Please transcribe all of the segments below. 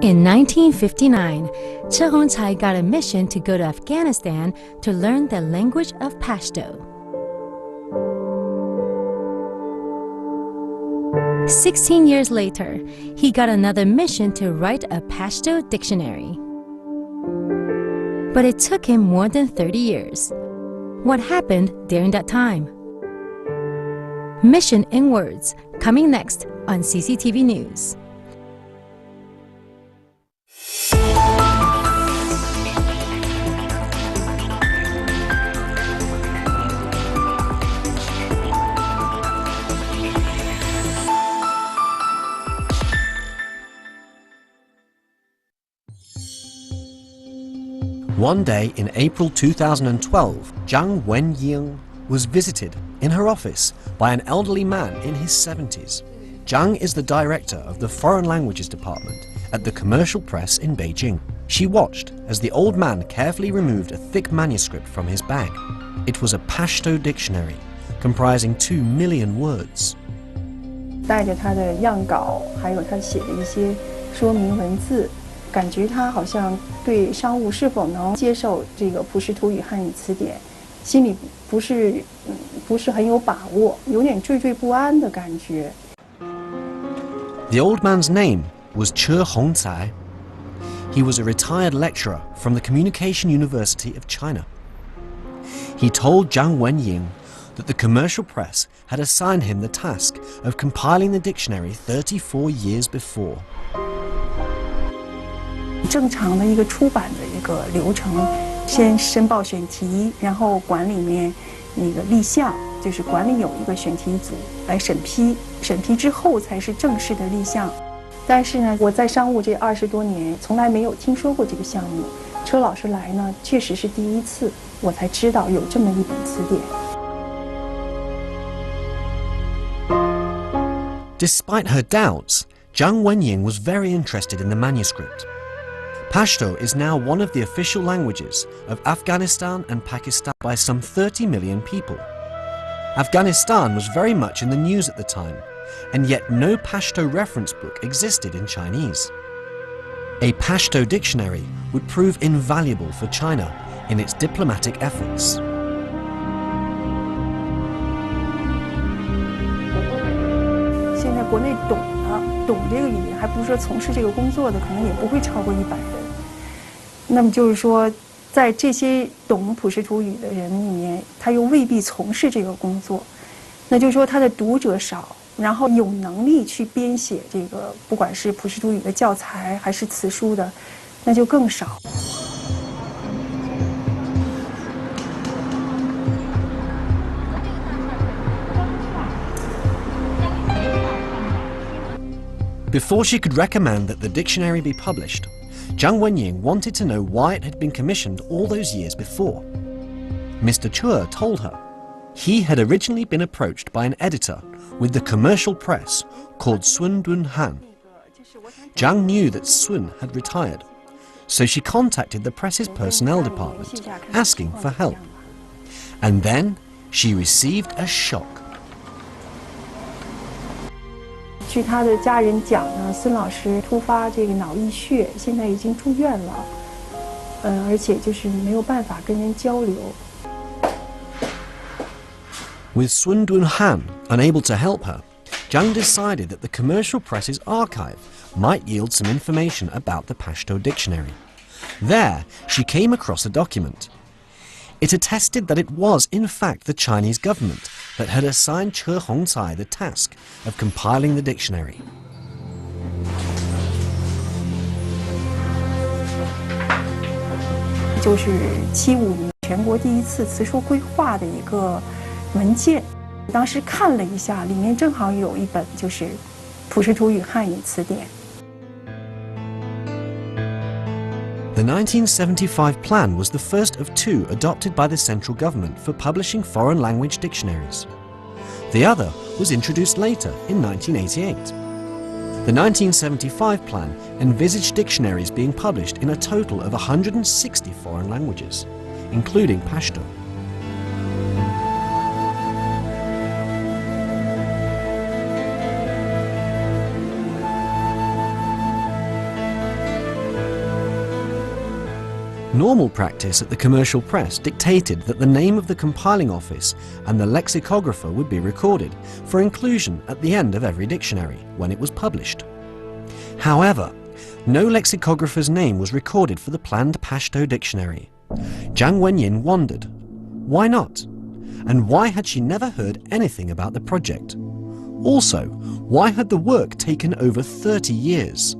In 1959, Che Hongcai got a mission to go to Afghanistan to learn the language of Pashto. 16 years later, he got another mission to write a Pashto dictionary. But it took him more than 30 years. What happened during that time? Mission in Words, coming next on CCTV News. One day in April 2012, Zhang Wenying was visited in her office by an elderly man in his 70s. Zhang is the director of the Foreign Languages Department at the Commercial Press in Beijing. She watched as the old man carefully removed a thick manuscript from his bag. It was a Pashto dictionary comprising 2 million words. 带着他的样稿，还有他写的一些说明文字，感觉他好像对商务是否能接受这个普什图语汉语词典，心里不是很有把握，有点惴惴不安的感觉。The old man's name was Che Hongcai. He was a retired lecturer from the Communication University of China. He told Zhang Wenying that the commercial press had assigned him the task of compiling the dictionary 34 years before. 正常的一个出版的一个流程，先申报选题，然后馆里面那个立项，就是馆里有一个选题组来审批，审批之后才是正式的立项。但是呢，我在商务这20多年，从来没有听说过这个项目。车老师来呢，确实是第一次，我才知道有这么一本词典。Despite her doubts, Zhang Wenying was very interested in the manuscript. Pashto is now one of the official languages of Afghanistan and Pakistan by some 30 million people. Afghanistan was very much in the news at the time, and yet no Pashto reference book existed in Chinese. A Pashto dictionary would prove invaluable for China in its diplomatic efforts. 现在国内懂这个语言，还不是说从事这个工作的，可能也不会超过100人。那么就是说，在这些懂普什图语的人里面，他又未必从事这个工作，那就是说他的读者少，然后有能力去编写这个不管是普什图语的教材还是词书的，那就更少。Before she could recommend that the dictionary be published, Zhang Wenying wanted to know why it had been commissioned all those years before. Mr. Chua told her he had originally been approached by an editor with the commercial press called Sun Dunhan. Zhang knew that Sun had retired, so she contacted the press's personnel department asking for help. And then she received a shock. 据他的家人讲呢，孙老师突发这个脑溢血，现在已经住院了，而且就是没有办法跟人交流。With Sun Dunhan unable to help her, Zhang decided that the commercial press's archive might yield some information about the Pashto dictionary. There, she came across a document. It attested that it was, in fact, the Chinese government that had assigned Che Hongcai the task of compiling the dictionary. 就是75年全国第一次词书规划的一个文件，当时看了一下，里面正好有一本就是普什图语汉语词典。The 1975 plan was the first of two adopted by the central government for publishing foreign language dictionaries. The other was introduced later in 1988. The 1975 plan envisaged dictionaries being published in a total of 160 foreign languages, including Pashto. Normal practice at the commercial press dictated that the name of the compiling office and the lexicographer would be recorded for inclusion at the end of every dictionary when it was published. However, no lexicographer's name was recorded for the planned Pashto dictionary. Zhang Wenyin wondered, why not? And why had she never heard anything about the project? Also, why had the work taken over 30 years?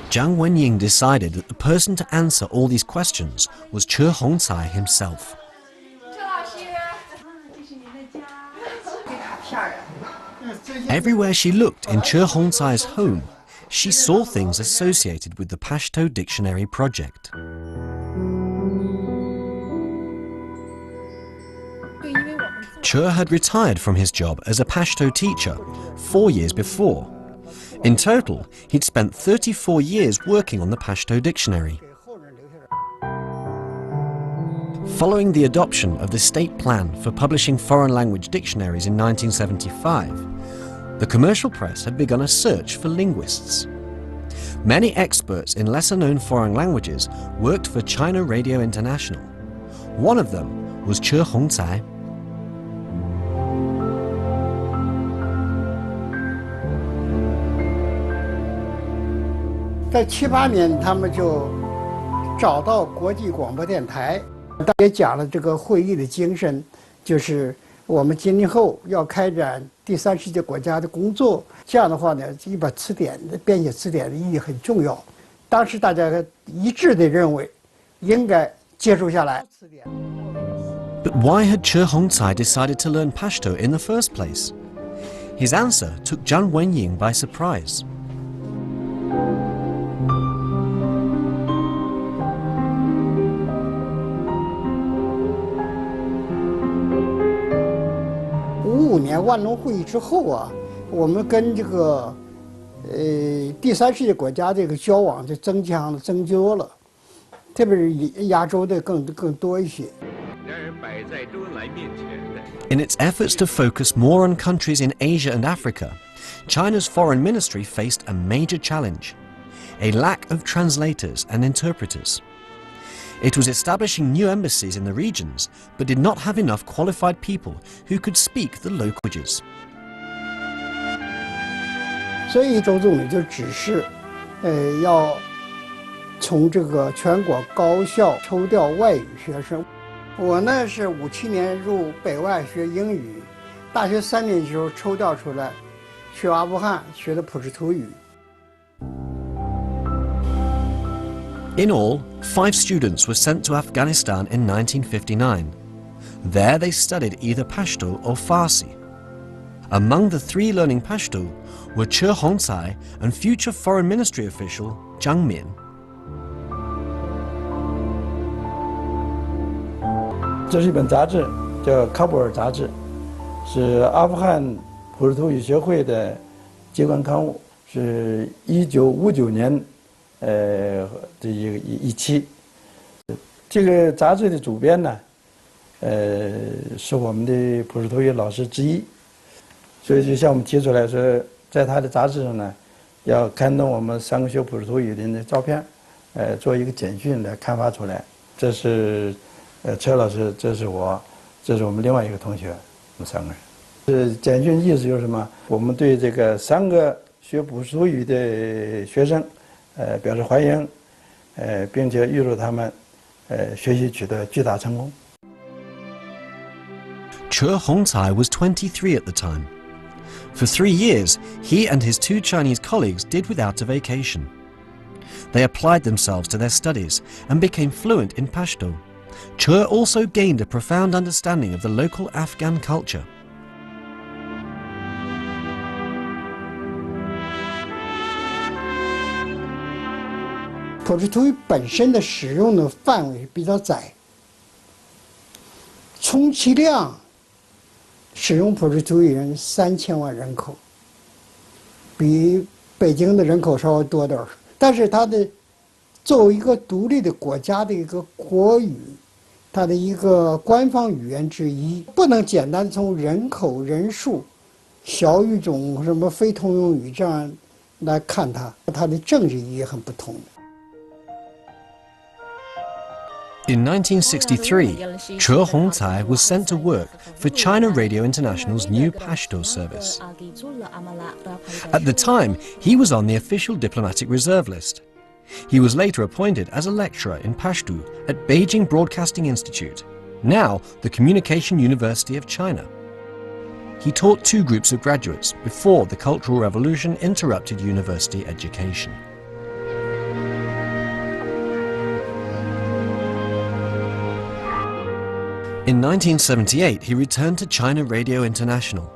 Zhang Wenying decided that the person to answer all these questions was Che Hongcai himself. Everywhere she looked in Che Hongcai's home, she saw things associated with the Pashto dictionary project. Che had retired from his job as a Pashto teacher 4 years before. In total, he'd spent 34 years working on the Pashto dictionary. Following the adoption of the state plan for publishing foreign language dictionaries in 1975, the commercial press had begun a search for linguists. Many experts in lesser-known foreign languages worked for China Radio International. One of them was Che Hongcai. 在78年，他们就找到国际广播电台，也讲了这个会议的精神，就是我们今后要开展第三世界国家的工作。这样的话呢，一本词典的编写词典的意义很重要。当时大家一致的认为，应该接受下来。 But why had Che Hongcai decided to learn Pashto in the first place? His answer took Zhang Wenying by surprise. $55年万隆会议之后啊，我们跟这个第三世界国家这个交往就增多了，特别是亚洲的更多一些。 In its efforts to focus more on countries in Asia and Africa, China's foreign ministry faced a major challenge: a lack of translators and interpreters. It was establishing new embassies in the regions, but did not have enough qualified people who could speak the local languages. 所以周总理就指示，要从这个全国高校抽调外语学生。 我呢是57年入北外学英语，大学3年级时候抽调出来，去阿富汗学的普什图语。 In all, 5 students were sent to Afghanistan in 1959. There they studied either Pashto or Farsi. Among the 3 learning Pashto were Che Hongcai and future Foreign Ministry official Zhang Min. 这是一本杂志，叫《喀布尔杂志》，是阿富汗普什图语学会的机关刊物，是1959年，这一期。这个杂志的主编呢，是我们的普什图语老师之一，所以就向我们提出来说，在他的杂志上呢，要刊登我们3个学普什图语的人的照片，做一个简讯来刊发出来。这是。 车老师，这是我，这是我们另外一个同学，我们3个人。简讯意思就是什么？我们对这个3个学普什图语的学生，表示欢迎，并且预祝他们，学习取得巨大成功。Che Hongcai was 23 at the time. For 3 years, he and his 2 Chinese colleagues did without a vacation. They applied themselves to their studies and became fluent in Pashto. Che also gained a profound understanding of the local Afghan culture. 普什图语本身的使用的范围比较窄，充其量使用普什图语人3000万人口，比北京的人口稍微多点儿。但是它的作为一个独立的国家的一个国语，它的一个官方语言之一，不能简单从人口、人数、小语种、什么非通用语这样来看它，它的政治意义很不同的。In 1963, Che Hongcai was sent to work for China Radio International's new Pashto service. At the time, he was on the official diplomatic reserve list. He was later appointed as a lecturer in Pashto at Beijing Broadcasting Institute, now the Communication University of China. He taught 2 groups of graduates before the Cultural Revolution interrupted university education. In 1978, he returned to China Radio International.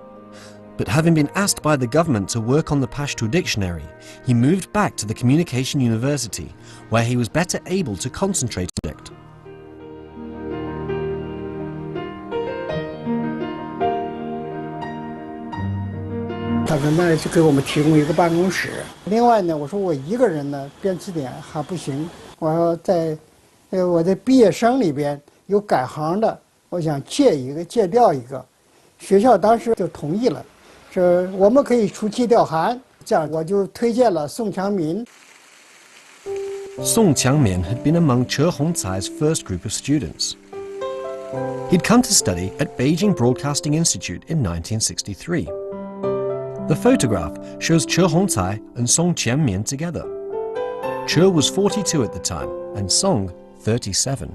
But having been asked by the government to work on the Pashto dictionary, he moved back to the Communication University, where he was better able to concentrate on it. 他们那就给我们提供一个办公室。另外呢，我说我一个人呢编词典还不行，我要在我的毕业生里边有改行的，我想借调一个。学校当时就同意了，说我们可以出借调函，这样我就推荐了宋强民。Song Qiangmian had been among Che Hongcai's first group of students. He'd come to study at Beijing Broadcasting Institute in 1963. The photograph shows Che Hongcai and Song Qiangmian together. Che was 42 at the time and Song 37.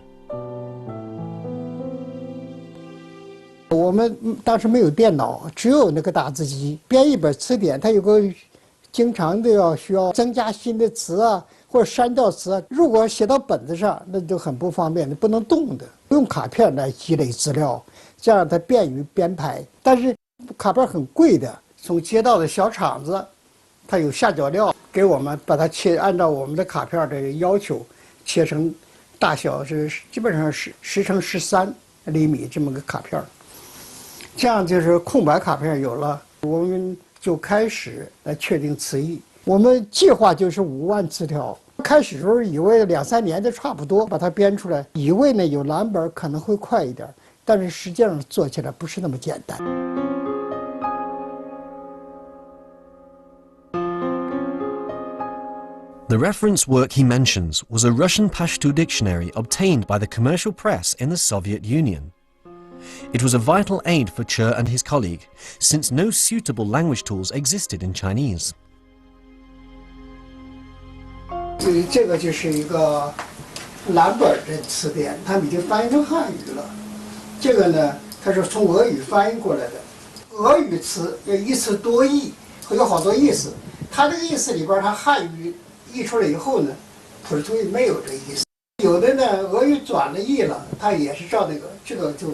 我们当时没有电脑，只有那个打字机。编一本词典，它有个经常的需要增加新的词啊，或者删掉词啊。如果写到本子上，那就很不方便，不能动的。用卡片来积累资料，这样它便于编排。但是卡片很贵的，从街道的小厂子，它有下脚料，给我们把它按照我们的卡片的要求切成大小是基本上是10乘13厘米这么个卡片。这样就是空白卡片有了，我们就开始来确定词义。我们计划就是5万词条，开始时候以为2、3年就差不多把它编出来，以为呢有蓝本可能会快一点，但是实际上做起来不是那么简单。The reference work he mentions was a Russian Pashto dictionary obtained by the commercial press in the Soviet Union. It was a vital aid for Che and his colleague, since no suitable language tools existed in Chinese. 这个就是一个蓝本的词典，他们已经翻译成汉语了。这个呢，它是从俄语翻译过来的。俄语词要一词多义，有好多意思。它这个意思里边，它汉语译出来以后呢，普什图语没有这个意思。有的呢，俄语转了译了，它也是照这个就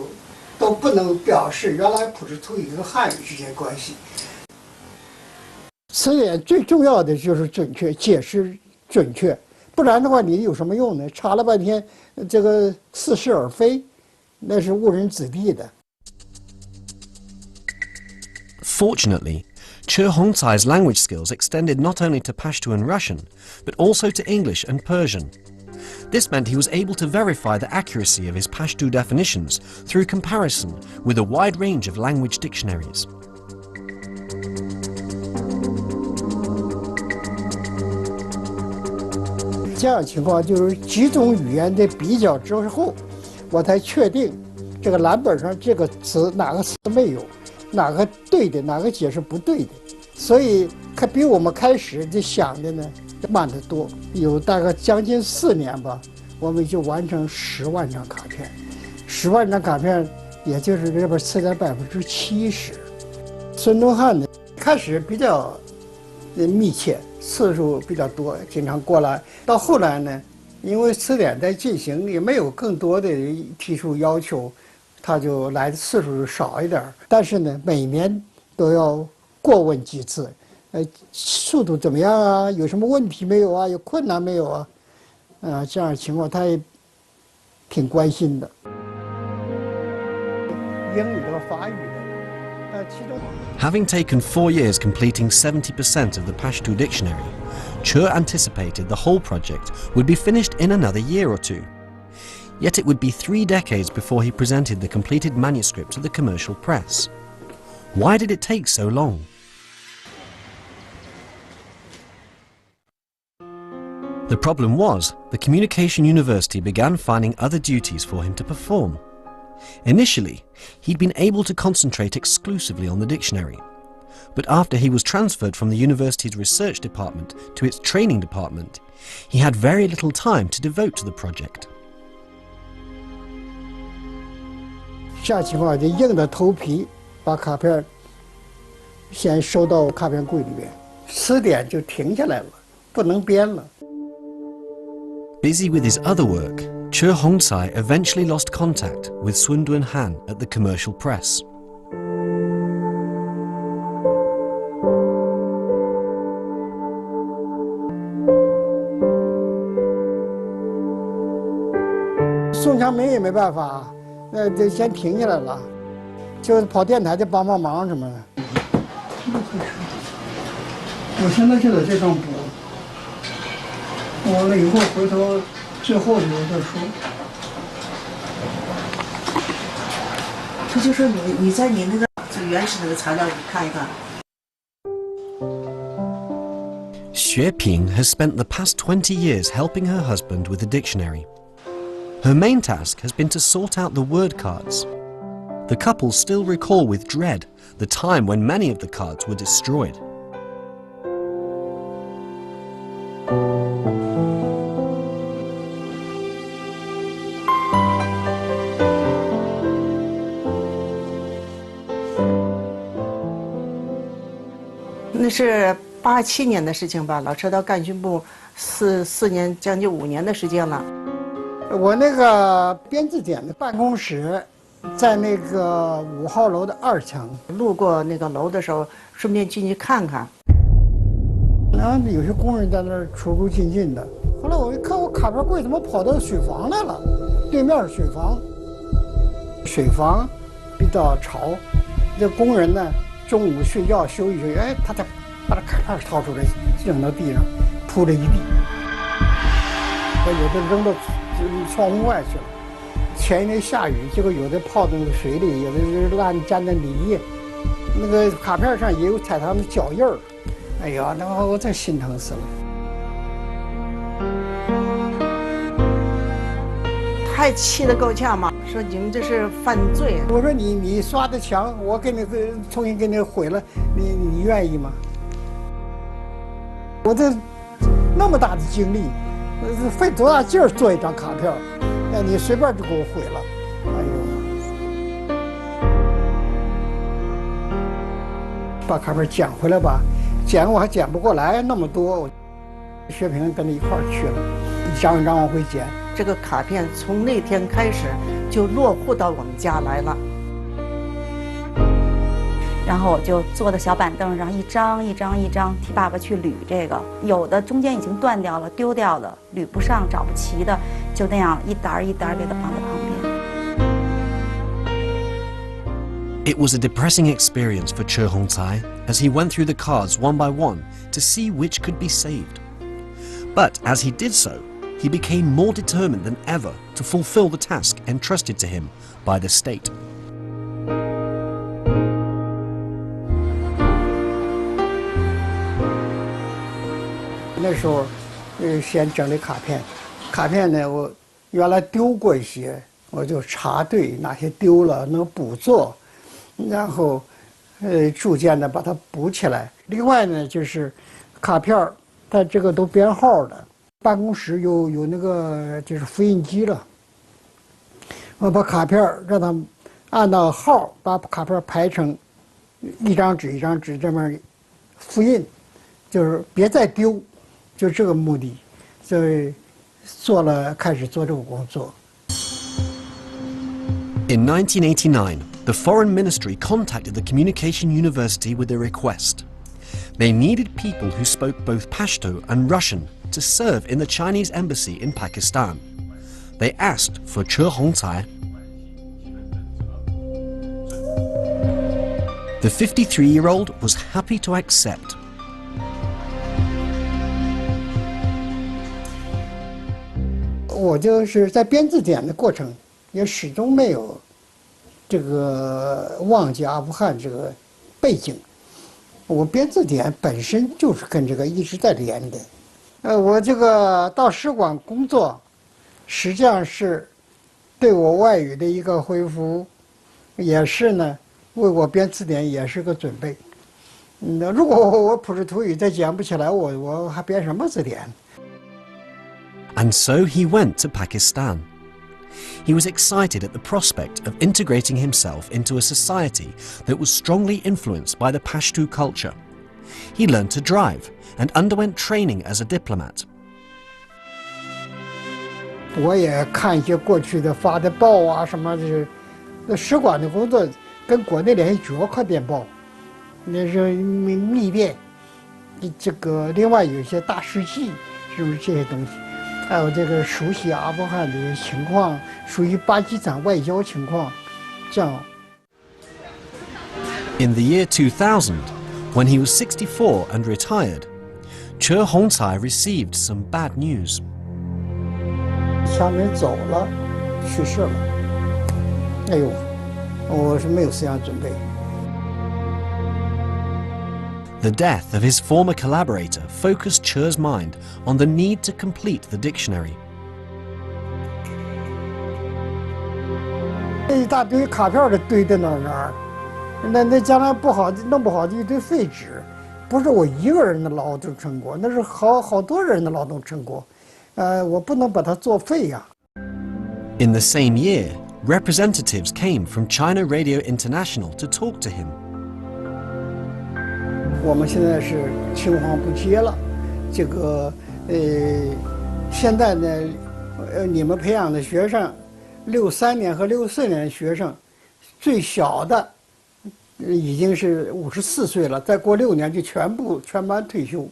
都不能表示原来普什图语和汉语之间关系。词典最重要的就是准确，解释准确，不然的话你有什么用呢？查了半天，这个似是而非，那是误人子弟的。Fortunately, Che Hongcai's language skills extended not only to Pashto and Russian, but also to English and Persian. This meant he was able to verify the accuracy of his Pashto definitions through comparison with a wide range of language dictionaries. 这样情况就是几种语言的比较之后，我才确定这个蓝本上这个词哪个词没有，哪个对的，哪个解释不对的。所以比我们开始就想的呢慢得多，有大概将近4年吧，我们就完成10万张卡片。10万张卡片，也就是这本词典70%。孙中汉呢，开始比较密切，次数比较多，经常过来。到后来呢，因为词典在进行，也没有更多的提出要求，他就来的次数少一点。但是呢，每年都要过问几次。速度怎么样啊？有什么问题没有啊？有困难没有啊？这样的情况他也挺关心的。英语和法语的，其中。Having taken 4 years completing 70% of the Pashto dictionary, Che anticipated the whole project would be finished in another year or 2. Yet it would be 3 decades before he presented the completed manuscript to the commercial press. Why did it take so long? The problem was, the Communication University began finding other duties for him to perform. Initially, he'd been able to concentrate exclusively on the dictionary. But after he was transferred from the university's research department to its training department, he had very little time to devote to the project. 下情况就硬着头皮把卡片先收到卡片柜里边，词典就停下来了，不能编了。 Busy with his other work, Che Hongcai eventually lost contact with Sun Dun Han at the commercial press. 宋强明也没办法，那就先停下来了，就是跑电台去帮帮忙什么的。我现在就在这上补，完了以后回头最后的再说。他就说你在你那个最原始那个材料里看一看。 Xue Ping has spent the past 20 years helping her husband with the dictionary. Her main task has been to sort out the word cards. The couple still recall with dread the time when many of the cards were destroyed. 那是87年的事情吧，老车到干训部4年，将近5年的时间了。我那个编字典的办公室在那个5号楼的2层，路过那个楼的时候，顺便进去看看。然后有些工人在那儿出出进进的。后来我一看，我卡片柜怎么跑到水房来了？对面是水房，水房比较潮，这工人呢中午睡觉休息休息，哎，他才把这卡片掏出来扔到地上，铺了一地。有的扔到窗户外去了。前一天下雨，结果有的泡在那个水里，有的是烂沾的泥液，那个卡片上也有踩他们的脚印儿。哎呀，那我真心疼死了。太气得够呛嘛！说你们这是犯罪。我说你刷的墙，我给你重新给你毁了，你愿意吗？我这那么大的精力，费多大劲儿做一张卡片，那你随便就给我毁了，哎呦！把卡片捡回来吧，捡我还捡不过来那么多，薛平跟着一块儿去了，一张一张往回捡。这个卡片从那天开始就落户到我们家来了。然后我就坐在小板凳上，一张一张一张替爸爸去捋这个，有的中间已经断掉了、丢掉的、捋不上、找不齐的，就那样一沓一沓给它放在旁边。It was a depressing experience for Che Hongcai as he went through the cards one by one to see which could be saved. But as he did so, he became more determined than ever to fulfill the task entrusted to him by the state. 那时候，先整理卡片，卡片呢，我原来丢过一些，我就查对哪些丢了，能补做，然后，逐渐的把它补起来。另外呢，就是卡片它这个都编号的，办公室有那个就是复印机了，我把卡片让它按照号把卡片排成一张纸一张纸这么复印，就是别再丢。就这个目的，所以开始做这个工作。In 1989, the Foreign Ministry contacted the Communication University with a request. They needed people who spoke both Pashto and Russian to serve in the Chinese embassy in Pakistan. They asked for Che Hongcai. The 53-year-old was happy to accept. 我就是在编字典的过程，也始终没有这个忘记阿富汗这个背景。我编字典本身就是跟这个一直在连的。我这个到使馆工作，实际上是对我外语的一个恢复，也是呢为我编字典也是个准备。如果我普什图语再讲不起来，我还编什么字典？ And so he went to Pakistan. He was excited at the prospect of integrating himself into a society that was strongly influenced by the Pashto culture. He learned to drive and underwent training as a diplomat. 我也看一些过去的发的报啊，什么那使馆的工作跟国内联系主要靠电报，那是密电，这个另外有一些大事记，是不是这些东西？还有这个熟悉阿富汗的情况，属于巴基斯坦外交情况，这样。In the year 2000, when he was 64 and retired, Che Hongcai received some bad news. 家人走了，去世了。哎呦，我是没有思想准备。 The death of his former collaborator focused Che's mind on the need to complete the dictionary. 一大堆卡片儿堆在那儿，那将来不好弄不好就一堆废纸，不是我一个人的劳动成果，那是好多人的劳动成果，我不能把它作废呀。In the same year, representatives came from China Radio International to talk to him. 我们现在是青黄不接了，这个现在呢，你们培养的学生，63年和64年的学生，最小的已经是54岁了，再过6年就全班退休。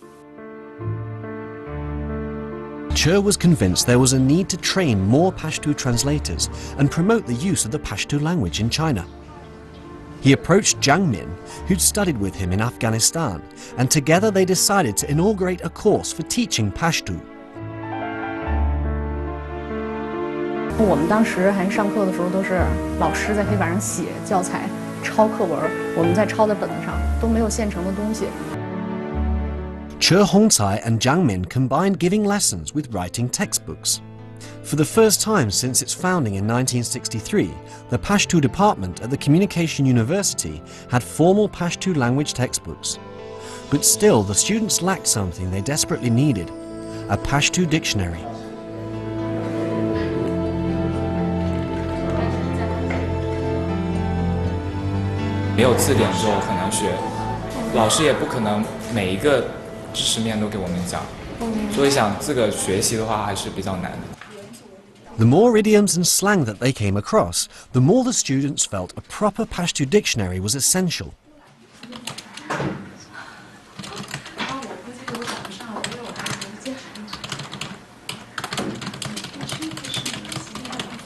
Che was convinced there was a need to train more Pashto translators and promote the use of the Pashto language in China. He approached Jiang Min, who'd studied with him in Afghanistan, and together they decided to inaugurate a course for teaching Pashto. 我们当时还上课的时候，都是老师在黑板上写教材、抄课文，我们在抄在本子上，都没有现成的东西。Che Hongcai and Jiang Min combined giving lessons with writing textbooks. For the first time since its founding in 1963, the Pashto department at the Communication University had formal Pashto language textbooks. But still, the students lacked something they desperately needed: a Pashto dictionary. 没有字典就很难学，老师也不可能每一个知识面都给我们讲，所以想这个学习的话还是比较难的。 The more idioms and slang that they came across, the more the students felt a proper Pashto dictionary was essential.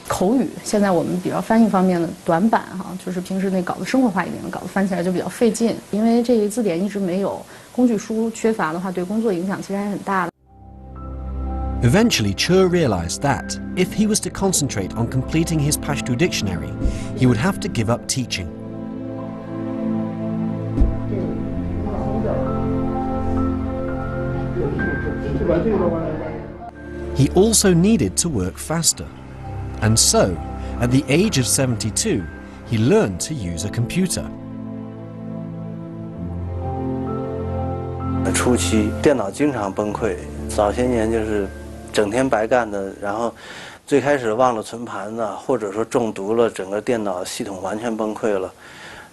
口语现在我们比较翻译方面的短板哈，就是平时那搞得生活化一点的，搞得翻起来就比较费劲。因为这个字典一直没有工具书，缺乏的话，对工作影响其实还是很大的。 Eventually, Che realized that, if he was to concentrate on completing his Pashto dictionary, he would have to give up teaching. He also needed to work faster. And so, at the age of 72, he learned to use a computer. 初期电脑经常崩溃，早些年就是整天白干的，然后最开始忘了存盘子，或者说中毒了，整个电脑系统完全崩溃了，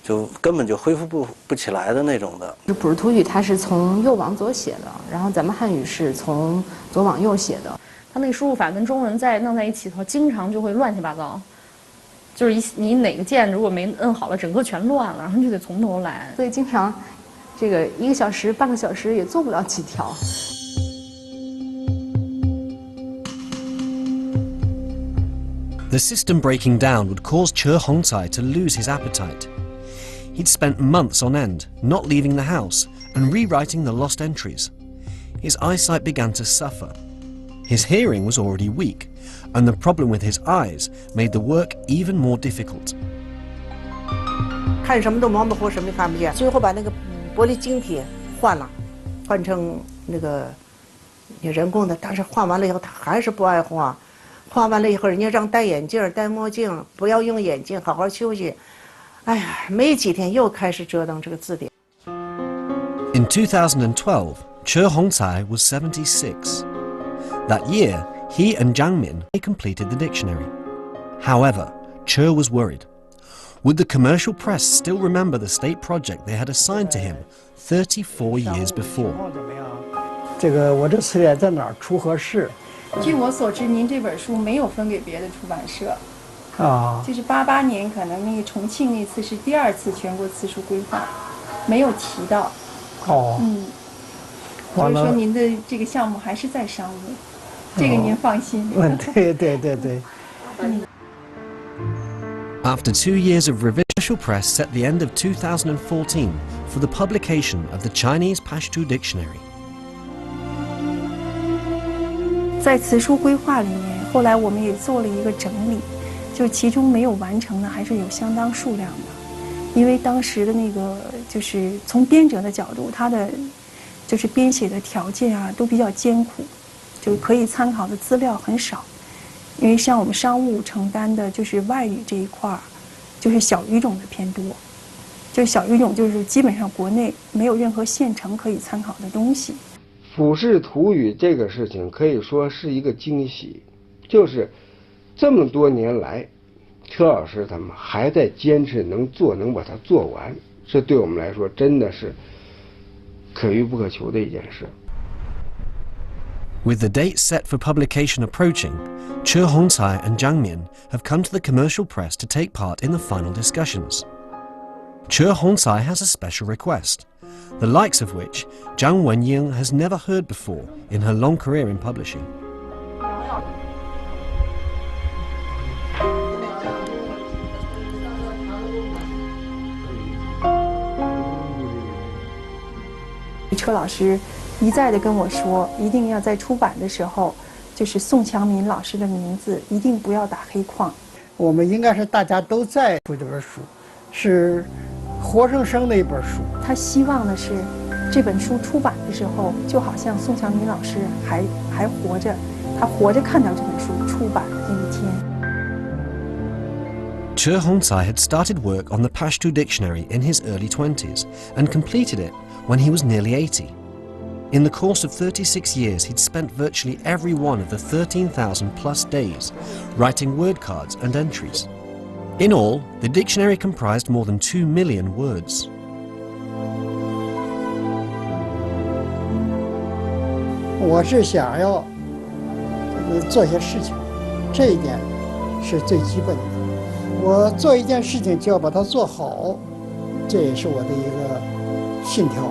就根本就恢复不起来的那种的。普什图语它是从右往左写的，然后咱们汉语是从左往右写的。它那个输入法跟中文再弄在一起的话，经常就会乱七八糟。就是你哪个键如果没摁好了，整个全乱了，然后你就得从头来。所以经常这个1个小时、半个小时也做不了几条。 The system breaking down would cause Che Hongcai to lose his appetite. He'd spent months on end, not leaving the house, and rewriting the lost entries. His eyesight began to suffer. His hearing was already weak, and the problem with his eyes made the work even more difficult. 看什么都模糊，什么也看不见。最后把那个玻璃晶体换了，换成那个你人工的，但是画完了以后他还是不爱画，画完了以后人家让戴眼镜戴墨镜，不要用眼镜，好好休息。哎呀，没几天又开始折腾这个字典。In 2012, Che Hongcai was 76. That year, he and Jiang Min completed the dictionary. However, Che was worried. Would the commercial press still remember the state project they had assigned to him 34 years before? 这个我这词典在哪儿出合适？据我所知，您这本书没有分给别的出版社。啊，就是88年，可能那个重庆那次是第2次全国词书规划，没有提到。哦，所以说您的这个项目还是在商务，这个您放心。对。After 2 years of revision, the official press set the end of 2014 for the publication of the Chinese Pashto Dictionary. 在词书规划里面，后来我们也做了一个整理，就其中没有完成的还是有相当数量的，因为当时的那个就是从编者的角度，他的就是编写的条件啊都比较艰苦，就是可以参考的资料很少。因为像我们商务承担的就是外语这一块儿，就是小语种的偏多，就是小语种就是基本上国内没有任何现成可以参考的东西。俯视图语这个事情可以说是一个惊喜，就是这么多年来，车老师他们还在坚持能把它做完，这对我们来说真的是可遇不可求的一件事。With the date set for publication approaching, Che Hongcai and Jiang Min have come to the commercial press to take part in the final discussions. Che Hongcai has a special request, the likes of which Zhang Wenying has never heard before in her long career in publishing. 车老师一再的跟我说，一定要在出版的时候，就是宋强民老师的名字一定不要打黑框。我们应该是大家都在读这本书，是活生生的一本书。他希望的是，这本书出版的时候，就好像宋强民老师还活着，他活着看到这本书出版的那一天。Che Hongcai had started work on the Pashto dictionary in his early 20s and completed it when he was nearly 80. In the course of 36 years, he'd spent virtually every one of the 13,000 plus days writing word cards and entries. In all, the dictionary comprised more than 2 million words. 我是想要做些事情，这一点是最基本的。我做一件事情就要把它做好，这也是我的一个信条。